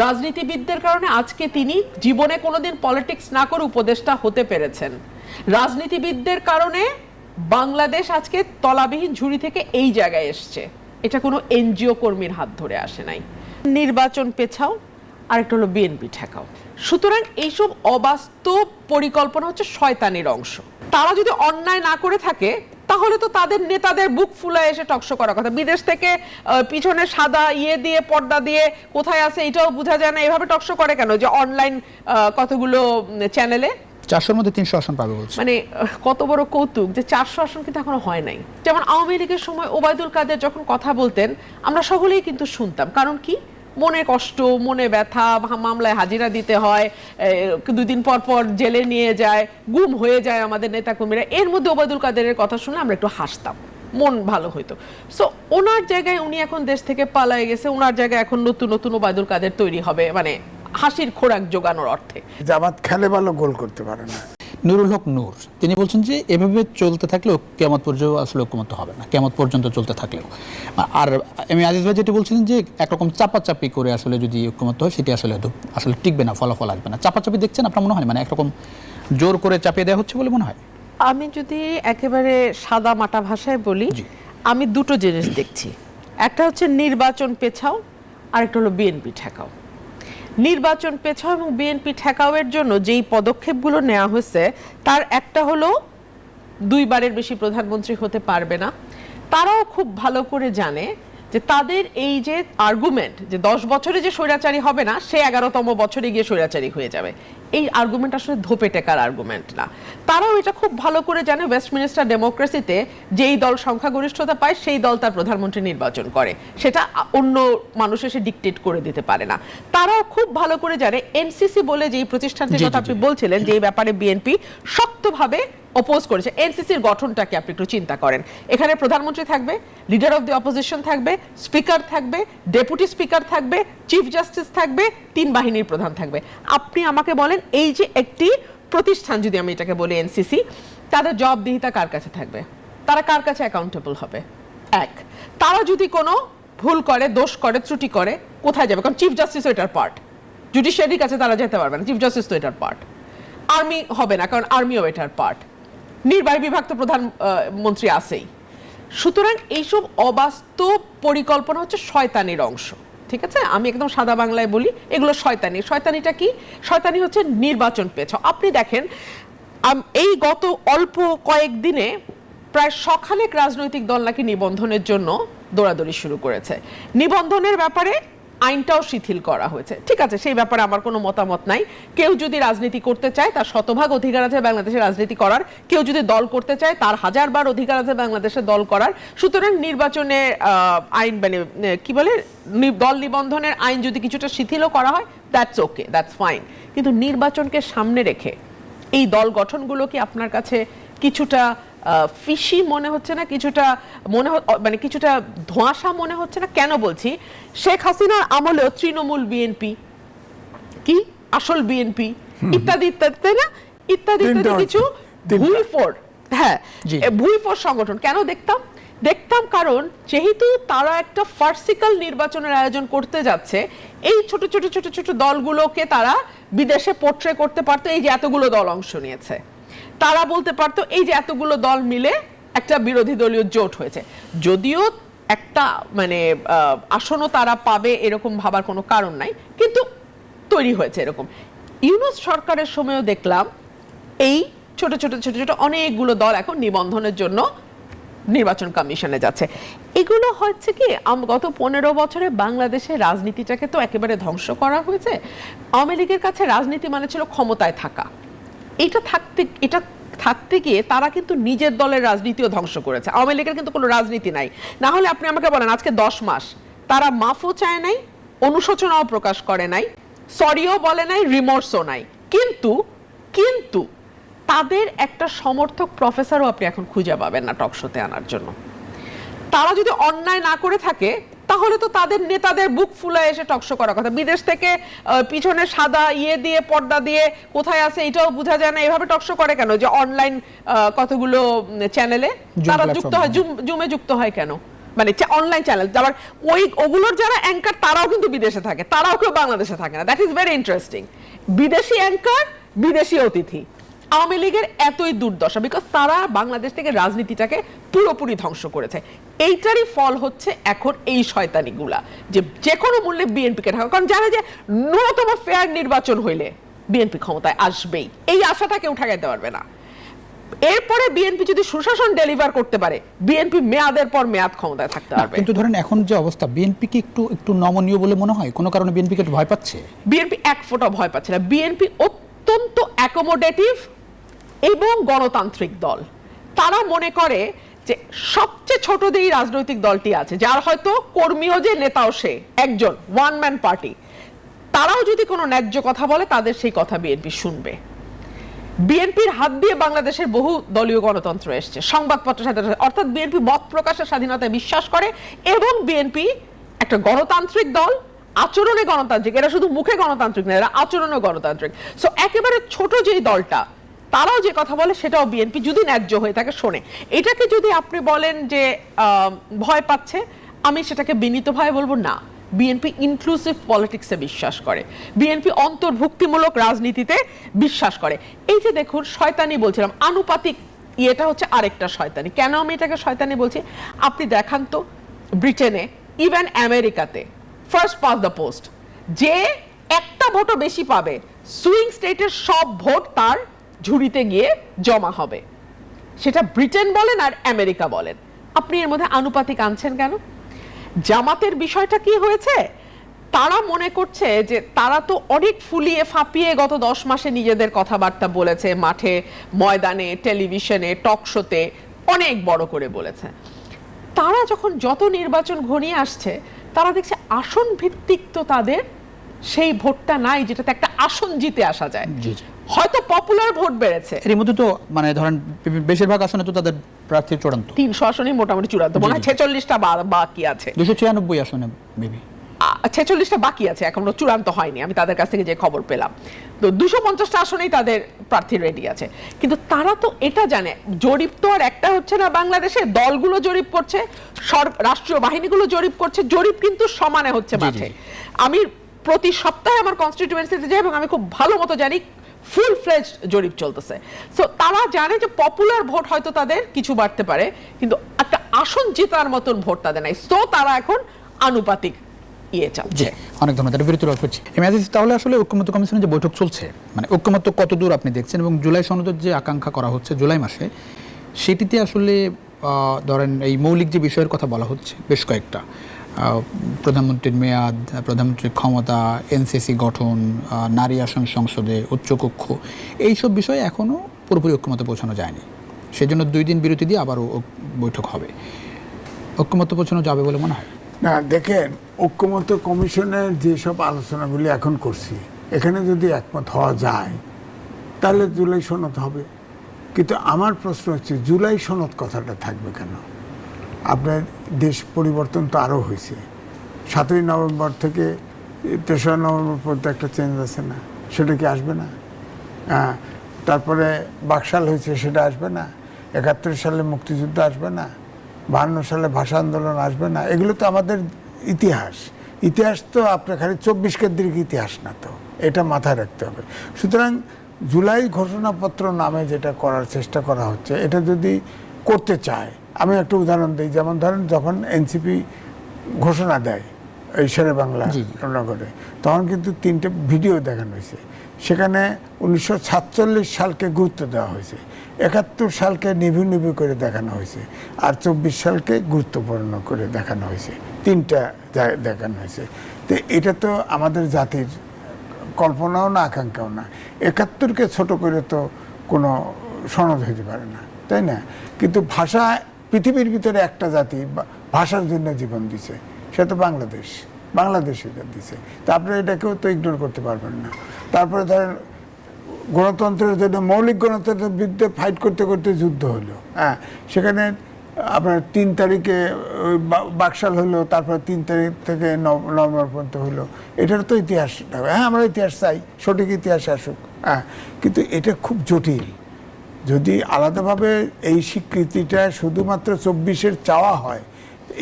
রাজনীতিবিদদের কারণে আজকে তিনি জীবনে কোনোদিন পলিটিক্স না করে উপদেষ্টা হতে পেরেছেন। রাজনীতিবিদদের কারণে বাংলাদেশ আজকে তলাবিহীন ঝুড়ি থেকে এই জায়গায় এসছে। এটা কোনো এনজিও কর্মীর হাত ধরে আসে নাই। নির্বাচন পেছাও, আরেকটা হলো বিএনপি ঠেকাও। সুতরাং এইসব অবাস্তব পরিকল্পনা হচ্ছে শয়তানির অংশ। তারা যদি অন্যায় না করে থাকে তাহলে তো তাদের নেতাদের বুক ফুলায় এসে টকশো করার কথা। বিদেশ থেকে পিছনে সাদা দিয়ে পর্দা দিয়ে কোথায় আছে এটাও বোঝা যায় না, এভাবে টকশো করে কেন? যে অনলাইন কতগুলো চ্যানেলে 400-র মধ্যে 300 আসন পাবে বলছে। মানে কত বড় কৌতুক যে 400 আসন কিন্তু এখনো হয় নাই। যেমন আওয়ামী লীগের সময় ওবায়দুল কাদের যখন কথা বলতেন আমরা সকলেই কিন্তু শুনতাম। কারণ কি? মনে কষ্ট, মনে ব্যথা, মামলায় হাজিরা দিতে হয়, দুদিন পর পর জেলে নিয়ে যায়, গুম হয়ে যায় আমাদের নেতাকর্মীরা। এর মধ্যে ওবায়দুল কাদেরের কথা শুনলে আমরা একটু হাসতাম, মন ভালো হইতো। সো ওনার জায়গায় উনি এখন দেশ থেকে পালায়ে গেছে, ওনার জায়গায় এখন নতুন নতুন ওবায়দুল কাদের তৈরি হবে, মানে হাসির খোরাক জোগানোর অর্থে। জামাত খেলে ভালো গোল করতে পারে না। নুরুল হক নূর তিনি বলছেন যে এভাবে চলতে থাকলেও কিয়ামত পর্যন্ত আসলে ঐক্যমত্য হবে না, কিয়ামত পর্যন্ত চলতে থাকলেও। আর আমি আজিজ ভাই যেটি বলছিলেন যে একরকম চাপাচাপি করে আসলে যদি ঐক্যমত্য হয় সেটি আসলে টিকবে না, ফলাফল আসবে না। চাপাচাপি দেখছেন আপনার মনে হয়, মানে একরকম জোর করে চাপিয়ে দেওয়া হচ্ছে বলে মনে হয়? আমি যদি একেবারে সাদা মাটা ভাষায় বলি, আমি দুটো জিনিস দেখছি। একটা হচ্ছে নির্বাচন পেছাও, আরেকটা হলো বিএনপি ঠেকাও। নির্বাচন পেছাও এবং বিএনপি ঠেকাওয়ের জন্য যেই পদক্ষেপগুলো নেওয়া হয়েছে তার একটা হলো 2 বারের বেশি প্রধানমন্ত্রী হতে পারবে না। তারাও খুব ভালো করে জানে যে তাদের এই যে আর্গুমেন্ট যে 10 বছরে যে স্বৈরাচারী হবে না, সে 11তম বছরে গিয়ে স্বৈরাচারী হয়ে যাবে, এই আর্গুমেন্ট আসলে ধোপে টেকার আর্গুমেন্ট না। তারাও এটা খুব ভালো করে জানে ওয়েস্টমিনিস্টার ডেমোক্রেসিতে যেই দল সংখ্যাগরিষ্ঠতা পায় সেই দল তার প্রধানমন্ত্রী নির্বাচন করে, সেটা অন্য মানুষ এসে ডিকটেট করে দিতে পারে না। তারাও খুব ভালো করে জানে এনসিসি বলে যেই প্রতিষ্ঠানটির কথা আপনি বলছিলেন, যেই ব্যাপারে বিএনপি শক্তভাবে অপোজ করেছে, এনসিসির গঠনটাকে আপনি একটু চিন্তা করেন। এখানে প্রধানমন্ত্রী থাকবে, লিডার অফ দি অপোজিশন থাকবে, স্পিকার থাকবে, ডেপুটি স্পিকার থাকবে, চিফ জাস্টিস থাকবে, 3 বাহিনীর প্রধান থাকবে। আপনি আমাকে বলেন এই যে একটি প্রতিষ্ঠান, যদি আমি এটাকে বলি এনসিসি, তাদের জবাবদিহিতা কার কাছে থাকবে? তারা কার কাছে অ্যাকাউন্টেবল হবে? এক, তারা যদি কোনো ভুল করে, দোষ করে, ত্রুটি করে, কোথায় যাবে? কারণ চিফ জাস্টিসও এটার পার্ট, জুডিশিয়ারির কাছে তারা যেতে পারবে না, চিফ জাস্টিস তো এটার পার্ট। আর্মি হবে না, কারণ আর্মিও এটার পার্ট। নির্বাহী বিভাগ তো প্রধানমন্ত্রী আছেই। সুতরাং এইসব অবাস্তব পরিকল্পনা হচ্ছে শয়তানির অংশ। ঠিক আছে, আমি একদম সাদা বাংলায় বলি, এগুলো শয়তানি। শয়তানিটা কি? শয়তানি হচ্ছে নির্বাচন পেছাও। আপনি দেখেন এই গত অল্প কয়েকদিনে প্রায় শখানেক রাজনৈতিক দল নাকি নিবন্ধনের জন্য দৌড়াদৌড়ি শুরু করেছে। নিবন্ধনের ব্যাপারে আইনটাও শিথিল করা হয়েছে। ঠিক আছে, সেই ব্যাপারে আমার কোনো মতামত নাই। কেউ যদি রাজনীতি করতে চায় তার শতভাগ অধিকার আছে বাংলাদেশে রাজনীতি করার, কেউ যদি দল করতে চায় তার 1000 বার অধিকার আছে বাংলাদেশে দল করার। সুতরাং নির্বাচনে আইন মানে কি বলে, দল নিবন্ধনের আইন যদি কিছুটা শিথিলও করা হয়, দ্যাটস ওকে, দ্যাটস ফাইন। কিন্তু নির্বাচনকে সামনে রেখে এই দল গঠনগুলো কি আপনার কাছে কিছুটা ফিশি মনে হচ্ছে না? কিছুটা মানে কিছুটা ধোঁয়াশা মনে হচ্ছে না? কেন বলছি, শেখ হাসিনার আমলেও তৃণমূল বিএনপি কি আসল বিএনপি ইত্যাদি ইত্যাদি, তাই না? ইত্যাদি ইত্যাদি কিছু ভুইফোড়, হ্যাঁ ভুইফোড় সংগঠন কেন দেখতাম কারণ যেহেতু তারা একটা ফার্সিক্যাল নির্বাচনের আয়োজন করতে যাচ্ছে, এই ছোট ছোট ছোট ছোট দলগুলোকে তারা বিদেশে পোর্ট্রে করতে পারতো। এই যে এতগুলো দল অংশ নিয়েছে, তারা বলতে পারতো এই যে এতগুলো দল মিলে একটা বিরোধী দলীয় জোট হয়েছে। যদিও একটা মানে আসনও তারা পাবে এরকম ভাবার কোনো কারণ নাই, কিন্তু তৈরি হয়েছে এরকম। ইউনূস সরকারের সময়ও দেখলাম এই ছোট ছোট ছোট ছোট অনেকগুলো দল এখন নিবন্ধনের জন্য নির্বাচন কমিশনে যাচ্ছে। এগুলো হচ্ছে কি, গত 15 বছরে বাংলাদেশের রাজনীতিটাকে তো একেবারে ধ্বংস করা হয়েছে। আওয়ামী লীগের কাছে রাজনীতি মানে ছিল ক্ষমতায় থাকা। এটা থাকতে গিয়ে তারা কিন্তু নিজের দলের রাজনীতিও ধ্বংস করেছে। আওয়ামী লীগের কিন্তু কোনো রাজনীতি নাই। না হলে আপনি আমাকে বলেন আজকে 10 মাস তারা মাফও চায় নাই, অনুশোচনাও প্রকাশ করে নাই, সরিও বলে নাই, রিমোর্সও নাই, কিন্তু তাদের একটা সমর্থক প্রফেসরও আপনি এখন খুঁজে পাবেন না টকশোতে আনার জন্য। তারা যদি অন্যায় না করে থাকে তাহলে তো তাদের নেতাদের বুক ফুলায় এসে টকশো করার কথা। বিদেশ থেকে পিছনে সাদা দিয়ে পর্দা দিয়ে কোথায় আছে এটাও বোঝা যায় না, এভাবে টকশো করে কেন? যে অনলাইন কতগুলো চ্যানেলে তারা যুক্ত হয়, জুমে যুক্ত হয় কেন? মানে অনলাইন চ্যানেল, আবার ওগুলোর যারা অ্যাঙ্কার তারাও কিন্তু বিদেশে থাকে, তারাও কেউ বাংলাদেশে থাকে না। That is very interesting. বিদেশি অ্যাঙ্কার, বিদেশি অতিথি। আওয়ামী লীগের এতই দুর্দশা বিকজ তারা বাংলাদেশ থেকে রাজনীতিটাকে পুরোপুরি ধ্বংস করেছে। এইটারই ফল হচ্ছে এখন এই শয়তানিগুলা, যে কোনো মূল্যে বিএনপিকে ঢাকা, কারণ জানে যে ন্যূনতম ফেয়ার নির্বাচন হইলে বিএনপি ক্ষমতায় আসবেই, এই আশাটা কেউ ঠেকাইতে পারবে না। এরপরে বিএনপি যদি সুশাসন ডেলিভার করতে পারে, বিএনপি মেয়াদের পর মেয়াদ ক্ষমতায় থাকতে পারবে। কিন্তু ধরেন এখন যে অবস্থা, বিএনপি কি একটু নমনীয় বলে মনে হয়? কোনো কারণে বিএনপিকে একটু ভয় পাচ্ছে? বিএনপি এক ফোঁটা ভয় পাচ্ছে না। বিএনপি অত্যন্ত অ্যাকোমোডেটিভ এবং গণতান্ত্রিক দল। তারা মনে করে যে সবচেয়ে ছোট যেই রাজনৈতিক দলটি আছে, যার হয়তো কর্মীও যে নেতাও সে একজন, ওয়ান ম্যান পার্টি, তারাও যদি কোনো ন্যায্য কথা বলে তাদের সেই কথা বিএনপি শুনবে। বিএনপির হাত দিয়ে বাংলাদেশের বহু দলীয় গণতন্ত্র এসছে, সংবাদপত্র স্বাধীনতা, অর্থাৎ বিএনপি মত প্রকাশের স্বাধীনতায় বিশ্বাস করে এবং বিএনপি একটা গণতান্ত্রিক দল, আচরণে গণতান্ত্রিক। এরা শুধু মুখে গণতান্ত্রিক না, এরা আচরণে গণতান্ত্রিক। সো একেবারে ছোট যেই দলটা, তারাও যে কথা বলে সেটাও বিএনপি যদি ন্যায্য হয়ে থাকে শোনে। এটাকে যদি আপনি বলেন যে ভয় পাচ্ছে, আমি সেটাকে বিনীতভাবে বলবো না। বিএনপি ইনক্লুসিভ পলিটিক্সে বিশ্বাস করে, বিএনপি অন্তর্ভুক্তিমূলক রাজনীতিতে বিশ্বাস করে। এই যে দেখুন শয়তানি বলছিলাম, আনুপাতিক এটা হচ্ছে আরেকটা শয়তানি। কেন আমি এটাকে শয়তানি বলছি, আপনি দেখান তো ব্রিটেনে, ইভেন আমেরিকাতে ফার্স্ট পাস দ্য পোস্ট, যে একটা ভোটও বেশি পাবে, সুইং স্টেটের সব ভোট তার ঝুড়িতে গিয়ে জমা হবে। সেটা ব্রিটেন বলেন আর আমেরিকা বলেন। আপনি এর মধ্যে আনুপাতিক আনছেন কেন? জামাতের বিষয়টা কি হয়েছে, তারা মনে করছে যে তারা তো অনেক ফুলিয়ে ফাঁপিয়ে গত 10 মাসে নিজেদের কথাবার্তা বলেছে, মাঠে ময়দানে টেলিভিশনে টক শোতে অনেক বড় করে বলেছে। তারা যখন যত নির্বাচন ঘনিয়ে আসছে, তারা দেখছে আসন ভিত্তিক তো তাদের সেই ভোটটা নাই যেটাতে একটা আসন জিতে আসা যায়। হয়তো পপুলার ভোট বেড়েছে, এর মধ্যে তো মানে ধরেন বেশিরভাগ আসনে তো তাদের প্রার্থী চূড়ান্ত, 300 আসনই মোটামুটি চূড়ান্ত, মনে হয় 46টা বাকি আছে, 296 আসনে মেবি 46টা বাকি আছে, এখনো চূড়ান্ত হয়নি। আমি তাদের কাছ থেকে যে খবর পেলাম, তো 250টা আসনেই তাদের প্রার্থী রেডি আছে। কিন্তু তারা তো এটা জানে, জরিপ তো আর একটা হচ্ছে না বাংলাদেশে, দলগুলো জরিপ করছে, রাষ্ট্রীয় বাহিনীগুলো জরিপ করছে, জরিপ কিন্তু সমানে হচ্ছে মাঠে। আমি প্রতি সপ্তাহে আমার কনস্টিটিউয়েন্সিতে যাই এবং আমি খুব ভালো মতো জানি ফুল ফ্লেজড জরিপ চলতেছে। সো তারা জানে যে পপুলার ভোট হয়তো তাদের কিছু বাড়তে পারে, কিন্তু একটা আসন জেতার মতন ভোট তাদের নাই। সো তারা এখন আনুপাতিক চাচ্ছে। অনেক ধন্যবাদ। বিরতির অল্প করছি। তাহলে আসলে ঐক্যমত্য কমিশনের যে বৈঠক চলছে, মানে ঐক্যমত্য কত দূর আপনি দেখছেন, এবং জুলাই সনদের যে আকাঙ্ক্ষা করা হচ্ছে জুলাই মাসে, সেটিতে আসলে ধরেন এই মৌলিক যে বিষয়ের কথা বলা হচ্ছে বেশ কয়েকটা, প্রধানমন্ত্রীর মেয়াদ, প্রধানমন্ত্রীর ক্ষমতা, এনসিসি গঠন, নারী আসন সংসদে, উচ্চকক্ষ, এইসব বিষয়ে এখনও পুরোপুরি ঐক্যমত্যে পৌঁছানো যায়নি। সেজন্য 2 দিন বিরতি দিয়ে আবারও বৈঠক হবে। ঐক্যমত্যে পৌঁছানো যাবে বলে মনে হয়? না, দেখেন, ঐক্যমত্য কমিশনের যেসব আলোচনাগুলি এখন করছি, এখানে যদি একমত হওয়া যায় তাহলে জুলাই সনদ হবে। কিন্তু আমার প্রশ্ন হচ্ছে জুলাই সনদ কথাটা থাকবে কেন? আপনার দেশ পরিবর্তন তো আরও হয়েছে। 7ই নভেম্বর থেকে 3রা নভেম্বর পর্যন্ত একটা চেঞ্জ আছে না, সেটা কি আসবে না? তারপরে বাকশাল হয়েছে, সেটা আসবে না? 71 সালে মুক্তিযুদ্ধ আসবে না? 52 সালে ভাষা আন্দোলন আসবে না? এগুলো তো আমাদের ইতিহাস। ইতিহাস তো আপনার খালি 24 কেন্দ্রিক ইতিহাস না, তো এটা মাথায় রাখতে হবে। সুতরাং জুলাই ঘোষণাপত্র নামে যেটা করার চেষ্টা করা হচ্ছে, এটা যদি করতে চায়, আমি একটা উদাহরণ দিই। যেমন ধরেন যখন এনসিপি ঘোষণা দেয় এই শেরে বাংলা নগরে, তখন কিন্তু 3টে ভিডিও দেখানো হয়েছে। সেখানে 1947 সালকে গুরুত্ব দেওয়া হয়েছে, 71 সালকে নিভু নিভু করে দেখানো হয়েছে, আর 24 সালকে গুরুত্বপূর্ণ করে দেখানো হয়েছে। 3টা দেখানো হয়েছে। তো এটা তো আমাদের জাতির কল্পনাও না, আকাঙ্ক্ষাও না। 71কে ছোট করে তো কোনো সনদ হইতে পারে না, তাই না? কিন্তু ভাষা, পৃথিবীর ভিতরে একটা জাতি ভাষার জন্য জীবন দিছে, সেটা তো বাংলাদেশ এটা দিছে। তা আপনারা এটাকেও তো ইগনোর করতে পারবেন না। তারপরে ধরেন গণতন্ত্রের জন্য, মৌলিক গণতন্ত্রের বিরুদ্ধে ফাইট করতে করতে যুদ্ধ হলো। সেখানে আপনার 3 তারিখে বাকশাল হলো, তারপর 3 তারিখ থেকে নভেম্বর পর্যন্ত হলো। এটার তো ইতিহাস, আমরা ইতিহাস চাই, সঠিক ইতিহাস আসুক। কিন্তু এটা খুব জটিল। যদি আলাদাভাবে এই স্বীকৃতিটা শুধুমাত্র 24-এর চাওয়া হয়,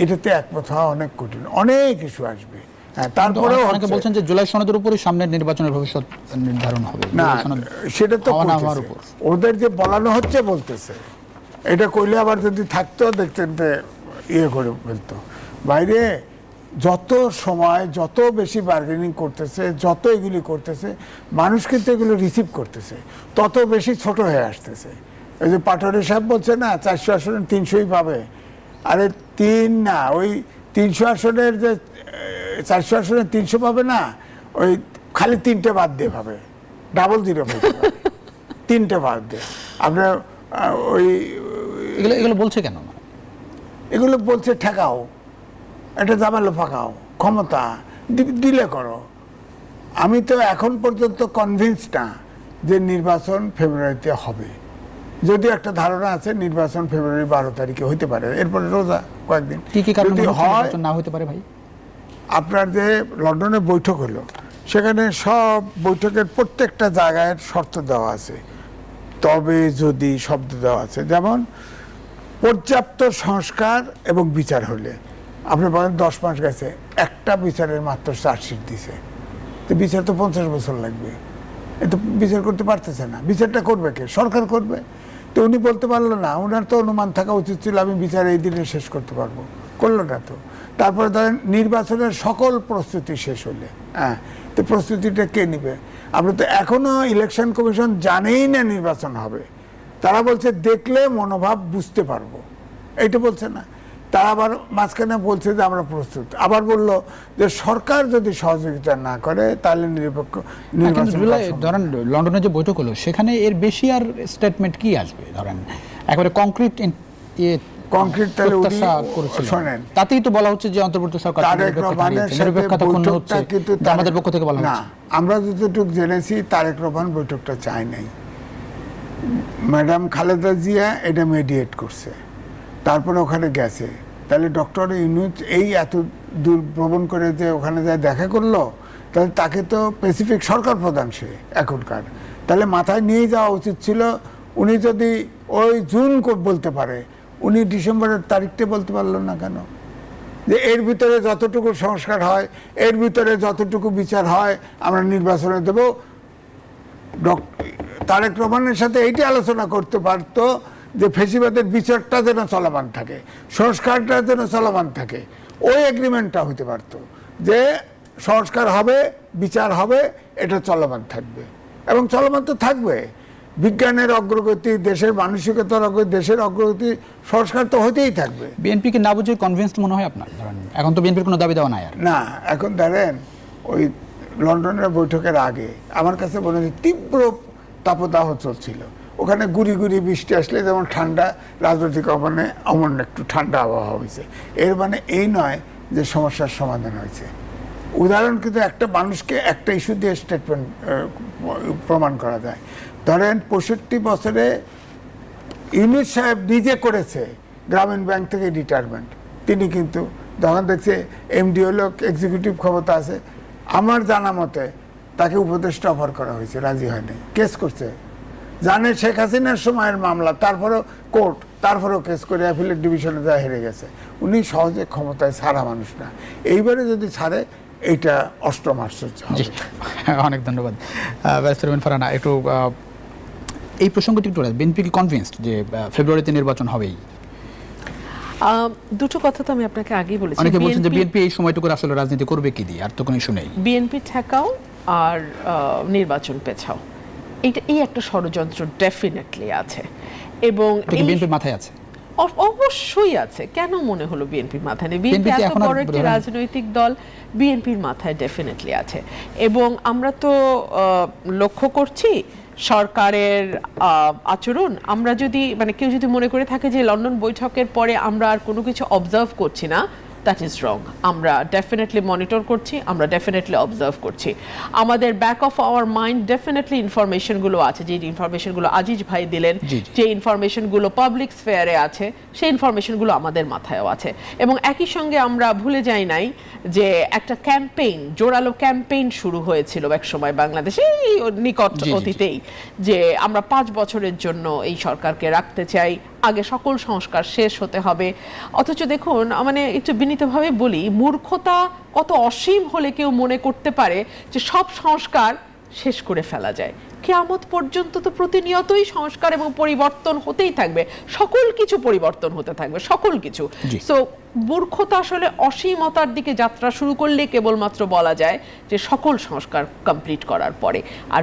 এটাতে একমত হওয়া অনেক কঠিন, অনেক ইস্যু আসবে। হ্যাঁ, তারপরেও অনেকে বলছেন যে জুলাই সনদের উপরই সামনের নির্বাচনের ভবিষ্যৎ নির্ধারণ হবে। না, জুলাই সনদ সেটা তো হওয়া না হওয়ার করতেছে। উপর। ওদের যে বলানো হচ্ছে বলতেছে, এটা কইলে আবার যদি থাকতো দেখতেন যে ইয়ে করে ফেলতো। বাইরে যত সময় যত বেশি বার্গেনিং করতেছে, যত এগুলি করতেছে, মানুষ কিন্তু এগুলো রিসিভ করতেছে, তত বেশি ছোট হয়ে আসতেছে। ওই যে পাটোয়ারি সাহেব বলছে না 400 আসনে 300ই পাবে, আরে 3 না, ওই 300 আসনের যে 400 আসনে 300 পাবে না, ওই খালি 3টে বাদ দিয়ে পাবে, ডাবল 0 পাবে, 3টে বাদ দিয়ে। আপনার ওই এগুলো বলছে কেন? এগুলো বলছে ঠেকাও, এটা জামালো ফাঁকাও, ক্ষমতা দিলে করো। আমি তো এখন পর্যন্ত কনভিন্স না যে নির্বাচন ফেব্রুয়ারিতে হবে। যদিও একটা ধারণা আছে নির্বাচন ফেব্রুয়ারি 12 তারিখে হইতে পারে, এরপরে রোজা কয়েকদিন। কি কি কারণে যদি হয় নির্বাচন না হতে পারে ভাই? আপনার যে লন্ডনে বৈঠক হলো, সেখানে সব বৈঠকের প্রত্যেকটা জায়গায় শর্ত দেওয়া আছে, তবে যদি শব্দ দেওয়া আছে, যেমন পর্যাপ্ত সংস্কার এবং বিচার হলে। আপনি বলেন 10 মাস গেছে, একটা বিচারের মাত্র চার্জশিট দিছে, তো বিচার তো 50 বছর লাগবে, এ তো বিচার করতে পারতেছে না। বিচারটা করবে কে? সরকার করবে। তো উনি বলতে পারলো না, ওনার তো অনুমান থাকা উচিত ছিল আমি বিচার এই দিনে শেষ করতে পারবো, করলো না তো। তারপরে ধরেন নির্বাচনের সকল প্রস্তুতি শেষ হলে, হ্যাঁ, তো প্রস্তুতিটা কে নিবে? আমরা তো এখনো ইলেকশন কমিশন জানেই না নির্বাচন হবে, তারা বলছে দেখলে মনোভাব বুঝতে পারবো, এইটা বলছে না। তারা আবার মাঝখানে বলছে যে আমরা প্রস্তুত, আবার বলল যে সরকার যদি সহযোগিতা না করে তাহলে নিরপেক্ষ নির্বাচন। ধরেন লন্ডনে যে বৈঠক হলো সেখানে এর বেশি আর স্টেটমেন্ট কি আসবে? ধরেন একেবারে কংক্রিট কংক্রিট তাহলে উনি শোনেন, তাতেই তো বলা হচ্ছে যে অন্তর্বর্তী সরকার তারেক রহমানের সাথে বৈঠকটা কিন্তু আমাদের পক্ষ থেকে বলা না, হচ্ছে। আমরা যতটুকু জেনেছি তারেক রহমান বৈঠকটা চায় নাই, ম্যাডাম খালেদা জিয়া এটা মেডিয়েট করছে, তারপরে ওখানে গেছে। তাহলে ডক্টর ইউনূস এই এত দূর ভ্রমণ করে যে ওখানে যায় দেখা করলো, তাহলে তাকে তো স্পেসিফিক সরকার প্রধান সে এখনকার, তাহলে মাথায় নিয়ে যাওয়া উচিত ছিল। উনি যদি ওই জুন বলতে পারে, উনি ডিসেম্বরের তারিখটা বলতে পারলো না কেন? যে এর ভিতরে যতটুকু সংস্কার হয়, এর ভিতরে যতটুকু বিচার হয় আমরা নির্বাচনে দেব। তারেক রহমানের সাথে এইটি আলোচনা করতে পারতো যে ফেসিবাদের বিচারটা যেন চলমান থাকে, সংস্কারটা যেন চলমান থাকে, ওই এগ্রিমেন্টটা হইতে পারতো যে সংস্কার হবে, বিচার হবে, এটা চলমান থাকবে, এবং চলমান তো থাকবে। বিজ্ঞানের অগ্রগতি, দেশের মানসিকতার অগ্রগতি, দেশের অগ্রগতি, সংস্কার তো হতেই থাকবে। বিএনপিকে না বুঝে কনভিন্সড মনে হয় আপনার? ধরেন এখন তো বিএনপির কোনো দাবি দেওয়া নাই আর। না, এখন ধরেন ওই লন্ডনের বৈঠকের আগে আমার কাছে মনে হয় তীব্র তাপদাহ চলছিল, ওখানে গুড়ি গুড়ি বৃষ্টি আসলে যেমন ঠান্ডা, রাজনৈতিক অমনে অমন একটু ঠান্ডা আবহাওয়া হয়েছে। এর মানে এই নয় যে সমস্যার সমাধান হয়েছে। উদাহরণ কিন্তু একটা মানুষকে একটা ইস্যু দিয়ে স্টেটমেন্ট প্রমাণ করা যায়। ধরেন 65 বছরে ইউনূস সাহেব নিজে করেছে গ্রামীণ ব্যাংক থেকে রিটায়ারমেন্ট, তিনি কিন্তু যখন দেখছে এমডি হলো, এক্সিকিউটিভ ক্ষমতা আছে, আমার জানা মতে তাকে উপদেষ্টা অফার করা হয়েছে, রাজি হয়নি, কেস করছে, জানে শেখ হাসিনার সময়ের মামলা, তারপরেও কোর্ট, তারপরেও কেস করে অ্যাপিলেট ডিভিশনে যা হেরে গেছে। উনি সহজে ক্ষমতায় ছাড়া মানুষ না, এইবারে যদি ছাড়ে এইটা অষ্টম আশ্চর্য হবে। অনেক ধন্যবাদ ব্যারিস্টার রুমিন ফারহানা। একটু এই প্রসঙ্গটি একটু, বিএনপি কি কনভিন্সড যে ফেব্রুয়ারিতে নির্বাচন হবেই? দুটো কথা তো আমি আপনাকে আগেই বলেছি। অনেকে বলছেন যে বিএনপি এই সময়টুকু আসলে রাজনীতি করবে কি দিয়ে, আর তো কোনো ইস্যু নেই। বিএনপি ঠেকাও আর নির্বাচন পেছাও, এই একটা ষড়যন্ত্র ডেফিনেটলি আছে, এবং বিএনপির মাথায় আছে, অবশ্যই আছে। কেন মনে হলো বিএনপির মাথায় নেই? বিএনপি এত বড় একটি রাজনৈতিক দল, বিএনপির মাথায় ডেফিনেটলি আছে। এবং আমরা তো লক্ষ্য করছি সরকারের আচরণ। আমরা যদি কেউ যদি মনে করে থাকে যে লন্ডন বৈঠকের পরে আমরা আর কোনো কিছু অবজার্ভ করছি না, দ্যাট ইজ রং। আমরা ডেফিনেটলি মনিটর করছি, আমরা ডেফিনেটলি অবজার্ভ করছি। আমাদের back of our mind definitely ইনফরমেশনগুলো আছে, যে ইনফরমেশনগুলো আজিজ ভাই দিলেন, যে ইনফরমেশনগুলো পাবলিক স্ফেয়ারে আছে, সেই ইনফরমেশনগুলো আমাদের মাথায়ও আছে। এবং একই সঙ্গে আমরা ভুলে যাই নাই যে একটা ক্যাম্পেইন, জোরালো ক্যাম্পেইন শুরু হয়েছিল এক সময় বাংলাদেশে, নিকট অতীতেই, যে আমরা 5 বছরের জন্য এই সরকারকে রাখতে চাই, আগে সকল সংস্কার শেষ হতে হবে। অথচ দেখুন, মানে একটু বিনীতভাবে বলি, মূর্খতা কত অসীম হলে কেউ মনে করতে পারে যে সব সংস্কার শেষ করে ফেলা যায়। কিয়ামত পর্যন্ত তো প্রতিনিয়তই সংস্কার এবং পরিবর্তন হতেই থাকবে, সকল কিছু পরিবর্তন হতে থাকবে, সকল কিছু। সো মূর্খতা আসলে অসীমতার দিকে যাত্রা শুরু করলে কেবলমাত্র বলা যায় যে সকল সংস্কার কমপ্লিট করার পরে। আর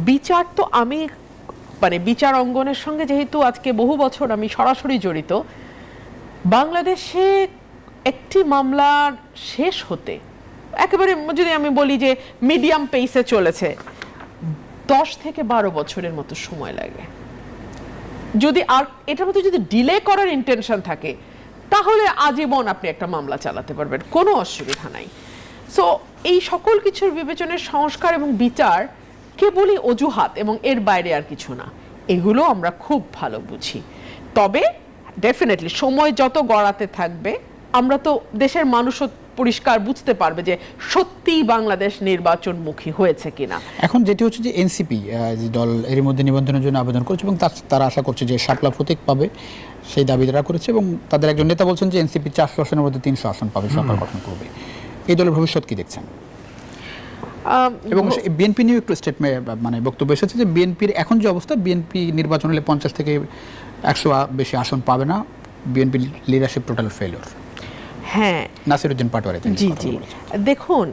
বিচার তো আমি মানে বিচার অঙ্গনের সঙ্গে যেহেতু আজকে বহু বছর আমি সরাসরি জড়িত, বাংলাদেশে একটি মামলার শেষ হতে একেবারে যদি আমি বলি যে মিডিয়াম পেসে চলেছে 10 থেকে 12 বছরের মতো সময় লাগে। যদি আর এটার মধ্যে যদি ডিলে করার ইন্টেনশন থাকে তাহলে আজীবন আপনি একটা মামলা চালাতে পারবেন, কোনো অসুবিধা নাই। সো এই সকল কিছুর বিবেচনায় সংস্কার এবং বিচার কেবলই অজুহাত এবং এর বাইরে আর কিছু না, এগুলো আমরা খুব ভালো বুঝি। তবে ডেফিনেটলি সময় যত গড়াতে থাকবে আমরা তো দেশের মানুষও পরিষ্কার বুঝতে পারবে যে সত্যিই বাংলাদেশ নির্বাচনমুখী হয়েছে কিনা। এখন যেটি হচ্ছে যে এনসিপি যে দল এর মধ্যে নিবন্ধনের জন্য আবেদন করেছে এবং তারা আশা করছে যে শাপলা প্রতীক পাবে, সেই দাবি তারা করেছে এবং তাদের একজন নেতা বলছেন যে এনসিপি 400 আসনের মধ্যে 300 আসন পাবে, সরকার গঠন করবে। এই দলের ভবিষ্যৎ কি দেখছেন? এবং বিএনপি নিয়ে একটু স্টেটমেন্ট মানে বক্তব্য এসেছে যে বিএনপির এখন যে অবস্থা, বিএনপি নির্বাচন হলে 50 থেকে 100 বেশি আসন পাবে না, বিএনপি লিডারশিপ টোটাল ফেলিওর। হ্যাঁ, নাসিরউদ্দিন পাটোয়ারি জি জি, দেখুন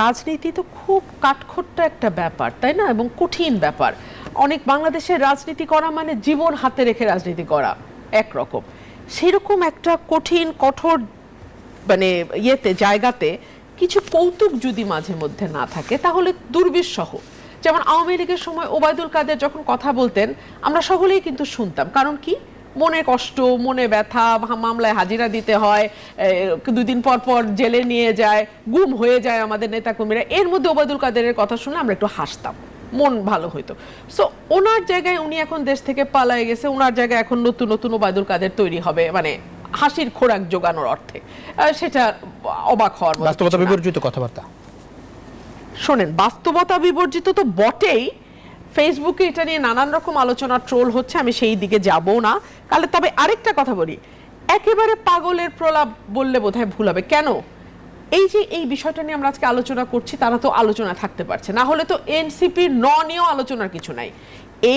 রাজনীতি তো খুব কাঠখোট্টা একটা ব্যাপার, তাই না, এবং কঠিন ব্যাপার। অনেক বাংলাদেশের রাজনীতি করা মানে জীবন হাতে রেখে রাজনীতি করা একরকম, সেরকম একটা কঠিন কঠোর মানে জায়গাতে কিছু কৌতুক যদি মাঝে মধ্যে না থাকে তাহলে দুর্বিষহ। যেমন আওয়ামী লীগের সময় ওবায়দুল কাদের যখন কথা বলতেন আমরা সকলেই কিন্তু শুনতাম, কারণ কি মনে কষ্ট, মনে ব্যথা, মামলায় হাজিরা দিতে হয়, 2 দিন পর পর জেলে নিয়ে যায়, গুম হয়ে যায় আমাদের নেতাকর্মীরা, এর মধ্যে ওবায়দুল কাদেরের কথা শুনলে আমরা একটু হাসতাম, মন ভালো হইতো। সো ওনার জায়গায় উনি এখন দেশ থেকে পালায়ে গেছে, ওনার জায়গায় এখন নতুন নতুন ওবায়দুল কাদের তৈরি হবে, মানে হাসির খোরাক জোগানোর অর্থে, সেটা অবাক হওয়ার মতো। বাস্তবতা বিবর্জিত কথাবার্তা। শোনেন, বাস্তবতা বিবর্জিত তো বটেই, ফেসবুকে এটা নিয়ে নানান রকম আলোচনা ট্রোল হচ্ছে, আমি সেই দিকে যাব না কালে। তবে আরেকটা কথা বলি, একেবারে পাগলের প্রলাপ বললে বোধহয় ভুল হবে। কেন? এই যে এই বিষয়টা নিয়ে আমরা আজকে আলোচনা করছি, তারা তো আলোচনা থাকতে পারছে না, হলে তো এনসিপি নিয়েও আলোচনার কিছু নাই।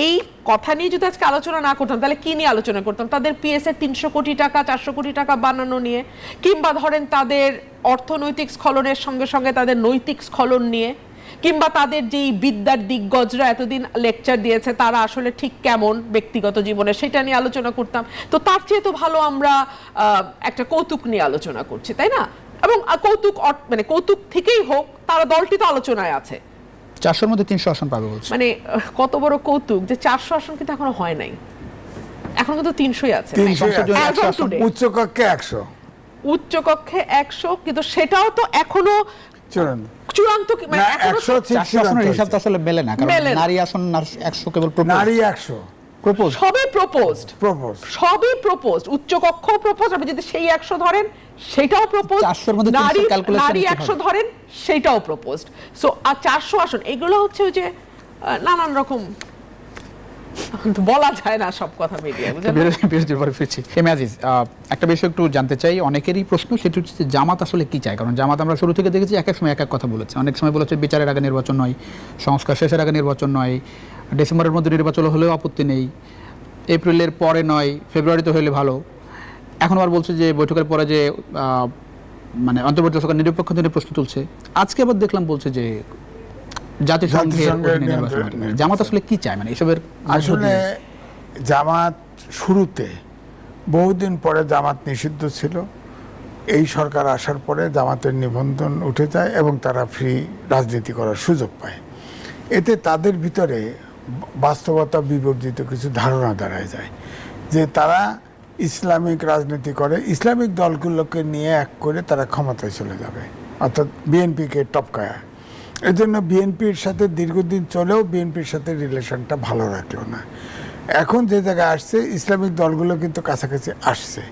এই কথা নিয়ে যদি আজকে আলোচনা না করতাম তাহলে কি নিয়ে আলোচনা করতাম? তাদের পিএস এর 300 কোটি টাকা 400 কোটি টাকা বানানো নিয়ে, কিংবা ধরেন তাদের অর্থনৈতিক স্খলনের সঙ্গে সঙ্গে তাদের নৈতিক স্খলন নিয়ে, কিংবা তাদের যেই বিদ্যার দিগ্গজরা এতদিন লেকচার দিয়েছে তারা আসলে ঠিক কেমন ব্যক্তিগত জীবনে, সেটা নিয়ে আলোচনা করতাম। তো তার চেয়ে তো ভালো আমরা একটা কৌতুক নিয়ে আলোচনা করছি, তাই না? এবং কৌতুক মানে কৌতুক থেকেই হোক, তারা দলটি তো আলোচনায় আছে। 400-র মধ্যে 300 আসন পাবে বলছে, মানে কত বড় কৌতুক যে 400 আসন কিন্তু এখনো হয় নাই, এখন কিন্তু 300ই আছে। উচ্চকক্ষে 100, উচ্চকক্ষে 100, কিন্তু সেটাও তো এখনো চূড়ান্ত মানে 100 আসনের হিসাব তো আসলে মেলে না, কারণ নারী আসন 100 কেবল নারী 100 প্রপোজ, সবই প্রপোজড, উচ্চকক্ষ প্রপোজ। আপনি যদি সেই 100 ধরেন সেটাও প্রপোজ, নারী 100 ধরেন সেটাও প্রপোজড। সো আর 400 আসন, এগুলো হচ্ছে ওই যে নানান রকম বলা যায় না সব কথা মিডিয়া, একটা বিষয় একটু জানতে চাই, অনেকেরই প্রশ্ন, সেটা হচ্ছে জামাত আসলে কি চায়। কারণ জামাত আমরা শুরু থেকে দেখেছি এক এক সময় এক এক কথা বলেছে, অনেক সময় বলেছে বিচারের আগে নির্বাচন নয়, সংস্কার শেষের আগে নির্বাচন নয়, ডিসেম্বরের মধ্যে নির্বাচন হলেও আপত্তি নেই, এপ্রিলের পরে নয়, ফেব্রুয়ারিতে হলে ভালো। এখন আবার বলছে যে বৈঠকের পরে যে মানে অন্তর্বর্তী সরকার নিরপেক্ষ নিয়ে প্রশ্ন তুলছে। আজকে আবার দেখলাম বলছে যে জাতিসংঘের নির্বাচন। জামাত আসলে কি চায়? মানে এসবের আসলে জামাত শুরুতে বহুদিন পরে জামাত নিষিদ্ধ ছিল, এই সরকার আসার পরে জামাতের নিবন্ধন উঠে যায় এবং তারা ফ্রি রাজনীতি করার সুযোগ পায়। এতে তাদের ভিতরে বাস্তবতা বিবর্জিত কিছু ধারণা দাঁড়ায় যায় যে তারা ইসলামিক রাজনীতি করে, ইসলামিক দলগুলোকে নিয়ে এক করে তারা ক্ষমতায় চলে যাবে, অর্থাৎ বিএনপিকে টপকায়। এই জন্য বিএনপির সাথে দীর্ঘদিন চলেও বিএনপির সাথে রিলেশনটা ভালো রাখলো না। এখন যে জায়গায় আসছে, ইসলামিক দলগুলো কিন্তু কাছাকাছি আসছে,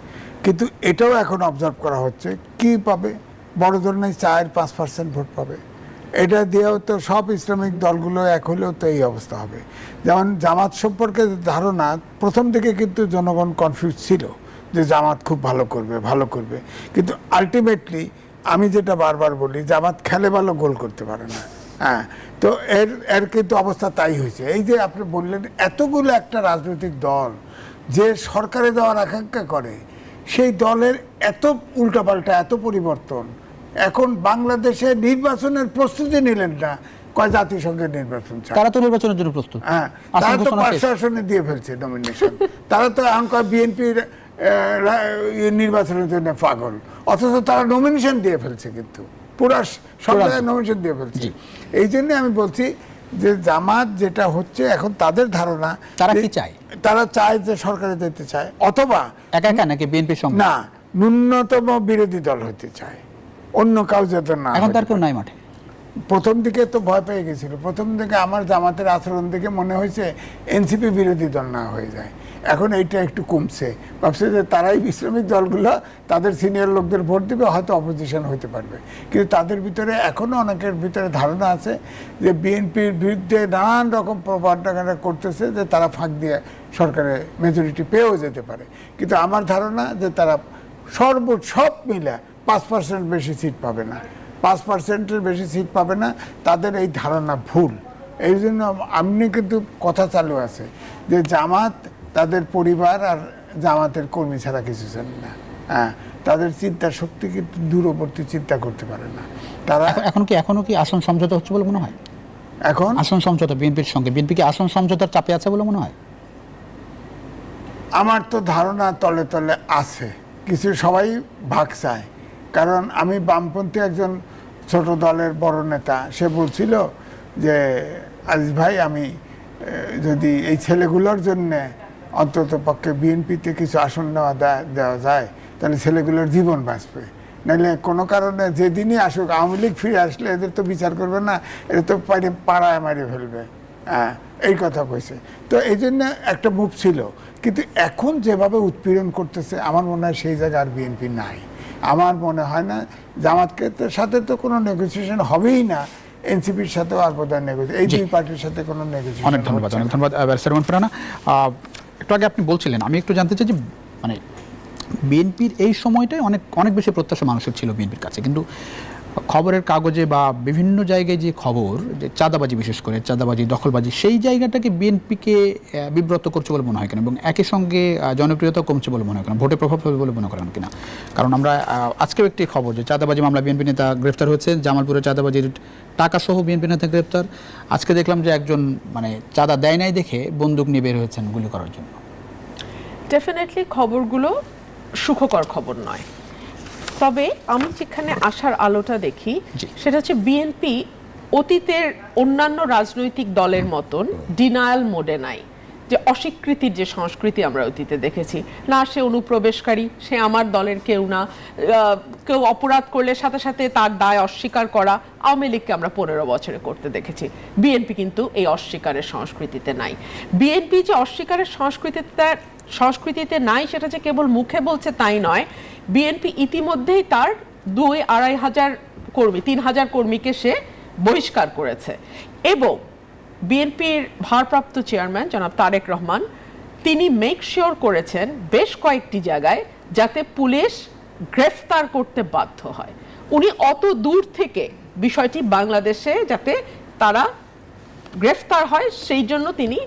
কিন্তু এটাও এখন অবজার্ভ করা হচ্ছে কি পাবে, বড় ধরনের 4-5% ভোট পাবে, এটা দিয়েও তো সব ইসলামিক দলগুলো এক হলেও তো এই অবস্থা হবে। যেমন জামাত সম্পর্কে ধারণা প্রথম থেকে কিন্তু জনগণ কনফিউজ ছিল যে জামাত খুব ভালো করবে, কিন্তু আলটিমেটলি আমি যেটা বারবার বলি, জামাত খেলে ভালো, গোল করতে পারে না। হ্যাঁ, তো এর কিন্তু অবস্থা তাই হয়েছে। এই যে আপনি বললেন এতগুলো একটা রাজনৈতিক দল যে সরকারে যাওয়ার আকাঙ্ক্ষা করে, সেই দলের এত উল্টাপাল্টা, এত পরিবর্তন, এখন বাংলাদেশে নির্বাচনের প্রস্তুতি নিলেন না, কয় জাতিসংঘের নির্বাচন চায়। তারা তো নির্বাচনের জন্য প্রস্তুত। হ্যাঁ, তারা তো 500 আসনে দিয়ে ফেলছে নমিনেশন। তারা তো এখন কয় বিএনপির নির্বাচনের জন্য পাগল, অথচ তারা নমিনেশন দিয়ে ফেলছে, কিন্তু পুরা সব জায়গায় নমিনেশন দিয়ে ফেলছে। এই জন্য আমি বলছি যে জামাত যেটা হচ্ছে এখন, তাদের ধারণা তারা কি চায়, তারা চায় যে সরকারে যেতে চায়, অথবা একা একা নাকি বিএনপির সঙ্গে না, ন্যূনতম বিরোধী দল হতে চায়, অন্য কাউ যাতে না। এখন তার কেউ নাই মাঠে। প্রথম দিকে তো ভয় পেয়ে গেছিল, প্রথম দিকে আমার জামাতের আচরণ দেখে মনে হয়েছে এনসিপি বিরোধী দল না হয়ে যায়। এখন এইটা একটু কমছে, ভাবছে যে তারাই ইসলামিক দলগুলো তাদের সিনিয়র লোকদের ভোট দিবে, হয়তো অপোজিশন হতে পারবে। কিন্তু তাদের ভিতরে এখনও অনেকের ভিতরে ধারণা আছে যে বিএনপির বিরুদ্ধে নানান রকম প্রপাগান্ডা করতেছে, যে তারা ফাঁক দিয়ে সরকারে মেজরিটি পেয়েও যেতে পারে। কিন্তু আমার ধারণা যে তারা সব মিলে 5% বেশি সিট পাবে না, 5%-এর বেশি সিট পাবে না। তাদের এই ধারণা ভুল। এই জন্য আপনি কিন্তু কথা চালু আছে যে জামাত তাদের পরিবার আর জামাতের কর্মী ছাড়া কিছু চান না। হ্যাঁ, তাদের চিন্তা শক্তি কিন্তু দূরবর্তী চিন্তা করতে পারে না তারা। এখনো কি আসন সমঝোতা হচ্ছে বলে মনে হয়? এখন আসন সমঝোতা বিএনপির সঙ্গে, বিএনপি কি আসন সমঝোতার চাপে আছে বলে মনে হয়? আমার তো ধারণা তলে তলে আছে, কিছু সবাই ভাগ চায়। কারণ আমি বামপন্থী একজন ছোট দলের বড় নেতা, সে বলছিল যে আজিজ ভাই, আমি যদি এই ছেলেগুলোর জন্যে অন্তত পক্ষে বিএনপিতে কিছু আসন দেওয়া যায়, তাহলে ছেলেগুলোর জীবন বাঁচবে। নাহলে কোনো কারণে যেদিনই আসুক, আওয়ামী লীগ ফিরে আসলে এদের তো বিচার করবে না, এদের তো পাড়ায় মারিয়ে ফেলবে। হ্যাঁ, এই কথা কইছে। তো এই জন্য একটা মুভ ছিল। কিন্তু এখন যেভাবে উৎপীড়ন করতেছে, আমার মনে হয় সেই জায়গায় আর বিএনপি নাই। আমার মনে হয় না, জামাতকে সাথে তো কোনো নেগোসিয়েশন হবেই না, এনসিপির সাথেও আর বোধহয় নেগোসিয়েশন, এই দুই পার্টির সাথে কোনো নেগোসিয়েশন। অনেক ধন্যবাদ। একটু আগে আপনি বলছিলেন, আমি একটু জানতে চাই যে মানে বিএনপির এই সময়টায় অনেক বেশি প্রত্যাশা মানুষের ছিল বিএনপির কাছে, কিন্তু খবরের কাগজে বা বিভিন্ন জায়গায় যে খবর, যে চাঁদাবাজি, বিশেষ করে চাঁদাবাজি, দখলবাজি, সেই জায়গাটাকে বিএনপিকে বিব্রত করছে বলে মনে হয় কেন, এবং একই সঙ্গে জনপ্রিয়তা কমছে বলে মনে হয় কেন, ভোটে প্রভাব ফেলবে বলে মনে করেন কিনা? কারণ আমরা আজকেও একটি খবর, যে চাঁদাবাজি মামলা বিএনপি নেতা গ্রেফতার হয়েছে, জামালপুরে চাঁদাবাজির টাকা সহ বিএনপি নেতা গ্রেফতার। আজকে দেখলাম যে একজন মানে চাঁদা দেয় নাই দেখে বন্দুক নিয়ে বের হয়েছেন গুলি করার জন্য। ডেফিনেটলি খবরগুলো সুখকর খবর নয়। তবে আমি যেখানে আশার আলোটা দেখি, সেটা হচ্ছে বিএনপি অতীতের অন্যান্য রাজনৈতিক দলের মতন ডিনায়াল মোডে নাই, যে অস্বীকৃতির যে সংস্কৃতি আমরা অতীতে দেখেছি। না, সে অনুপ্রবেশকারী, সে আমার দলের কেউ না, কেউ অপরাধ করলে সাথে সাথে তার দায় অস্বীকার করা। আওয়ামী লীগকে আমরা 15 বছরে করতে দেখেছি। বিএনপি কিন্তু এই অস্বীকারের সংস্কৃতিতে নাই। বিএনপি যে অস্বীকারের সংস্কৃতিতে নাই, সেটা যে কেবল মুখে বলছে তাই নয়। বিএনপি ইতিমধ্যেই তার 2-2.5 হাজার কর্মী, 3,000 কর্মীকে সে বহিষ্কার করেছে। এবং বিএনপির ভারপ্রাপ্ত চেয়ারম্যান জনাব তারেক রহমান, তিনি মেক শিওর করেছেন বেশ কয়েকটি জায়গায় যাতে পুলিশ গ্রেফতার করতে বাধ্য হয়। উনি অত দূর থেকে বিষয়টি বাংলাদেশে যাতে তারা গ্রেফতার হয়, সেই জন্য তিনি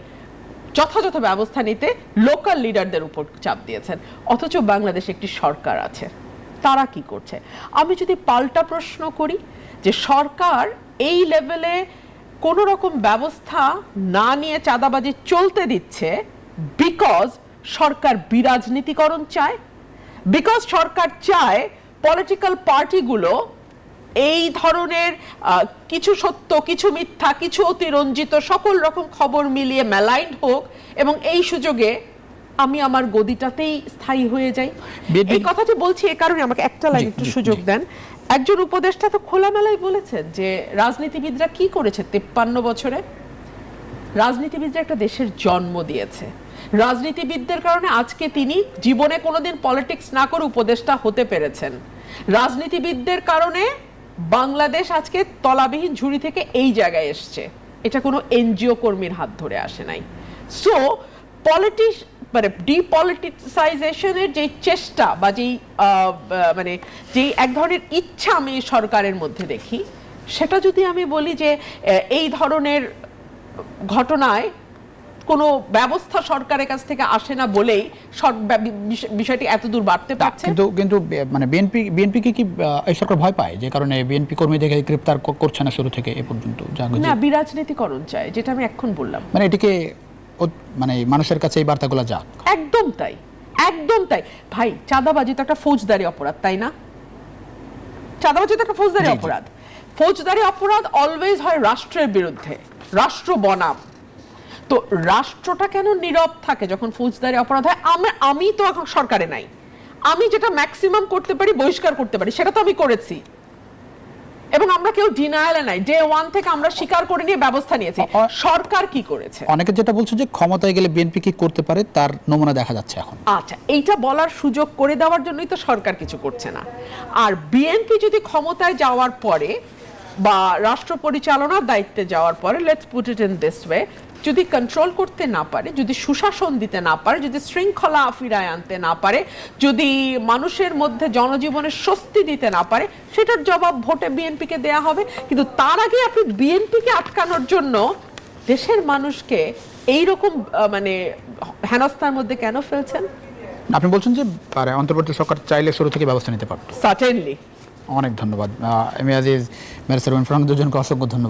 যথাযথ ব্যবস্থা নিতে লোকাল লিডারদের উপর চাপ দিয়েছেন। অথচ বাংলাদেশে একটি সরকার আছে, তারা কি করছে? আমি যদি পাল্টা প্রশ্ন করি, যে সরকার এই লেভেলে কোনো রকম ব্যবস্থা না নিয়ে চাঁদাবাজি চলতে দিচ্ছে বিকজ সরকার বিরাজনীতিকরণ চায়, বিকজ সরকার চায় পলিটিক্যাল পার্টিগুলো এই ধরনের কিছু সত্য, কিছু মিথ্যা, কিছু অতিরঞ্জিত সকল রকম খবর মিলিয়ে মেলাইন্ড হোক, এবং এই সুযোগে আমি আমার গদিটাতেই স্থায়ী হয়ে যাই। এই কথাটি বলছি এ কারণে, আমাকে একটা লাইন একটু সুযোগ দেন। একজন উপদেষ্টা তো খোলামেলাই বলেছেন যে রাজনীতিবিদরা কি করেছে 53 বছরে। রাজনীতিবিদরা একটা দেশের জন্ম দিয়েছে। রাজনীতিবিদদের কারণে আজকে তিনি জীবনে কোনোদিন পলিটিক্স না করে উপদেষ্টা হতে পেরেছেন। রাজনীতিবিদদের কারণে বাংলাদেশ আজকে তলাবিহীন ঝুড়ি থেকে এই জায়গায় এসছে, এটা কোনো এনজিও কর্মীর হাত ধরে আসে নাই। সো মানে ডিপলিটিসাইজেশনের যে চেষ্টা বা যেই মানে যেই এক ধরনের ইচ্ছা আমি সরকারের মধ্যে দেখি, সেটা যদি আমি বলি যে এই ধরনের ঘটনায় কোনো ব্যবস্থা সরকারের কাছ থেকে আসে না বলেই বিষয়টি এত দূর বাড়তে পারছে। কিন্তু মানে বিএনপি কি এই সরকার ভয় পায়, যে কারণে বিএনপি কর্মীদেরকে গ্রেফতার করছে না শুরু থেকে এ পর্যন্ত? না, বিরাজনীতিকরণ চায়, যেটা আমি এখন বললাম। মানে এটিকে মানে মানুষের কাছে এই বার্তাগুলো যাক। একদম তাই, একদম তাই। ভাই, চাঁদাবাজি তো একটা ফৌজদারি অপরাধ, তাই না? চাঁদাবাজি তো একটা ফৌজদারি অপরাধ। ফৌজদারি অপরাধ অলওয়েজ হয় রাষ্ট্রের বিরুদ্ধে, রাষ্ট্র বনাম। তো রাষ্ট্রটা কেন নীরব থাকে যখন ফৌজদারি অপরাধ হয়? আমি তো এখন সরকারে নাই, আমি যেটা ম্যাক্সিমাম করতে পারি, বহিষ্কার করতে পারি, সেটা তো আমি করেছি। এবং আমরা কেউ ডিনায়ালে নাই, ডে ওয়ান থেকে আমরা স্বীকার করে নিয়ে ব্যবস্থা নিয়েছি। সরকার কি করেছে? অনেকে যেটা বলছে যে ক্ষমতায় গেলে বিএনপি কি করতে পারে তার নমুনা দেখা যাচ্ছে এখন। আচ্ছা, এইটা বলার সুযোগ করে দেওয়ার জন্যই তো সরকার কিছু করছে না। আর বিএনপি যদি ক্ষমতায় যাওয়ার পরে বা রাষ্ট্র পরিচালনার দায়িত্বে যাওয়ার পরে, let's put it in this way, যদি কন্ট্রোল করতে না পারে, যদি সুশাসন দিতে না পারে, যদি শৃঙ্খলা ফিরায় আনতে না পারে, যদি মানুষের মধ্যে জনজীবনের স্বস্তি দিতে না পারে, সেটার জবাব ভোটে বিএনপিকে দেয়া হবে। কিন্তু তার আগে আপনি বিএনপিকে আটকানোর জন্য দেশের মানুষকে এইরকম মানে হেনস্থার মধ্যে কেন ফেলছেন? আপনি বলছেন যে অন্তর্বর্তী সরকার চাইলে শুরু থেকে ব্যবস্থা নিতে পারত। সার্টেনলি। অনেক ধন্যবাদ এম এ আজিজ, মেরেসার দুজনকে অসংখ্য ধন্যবাদ।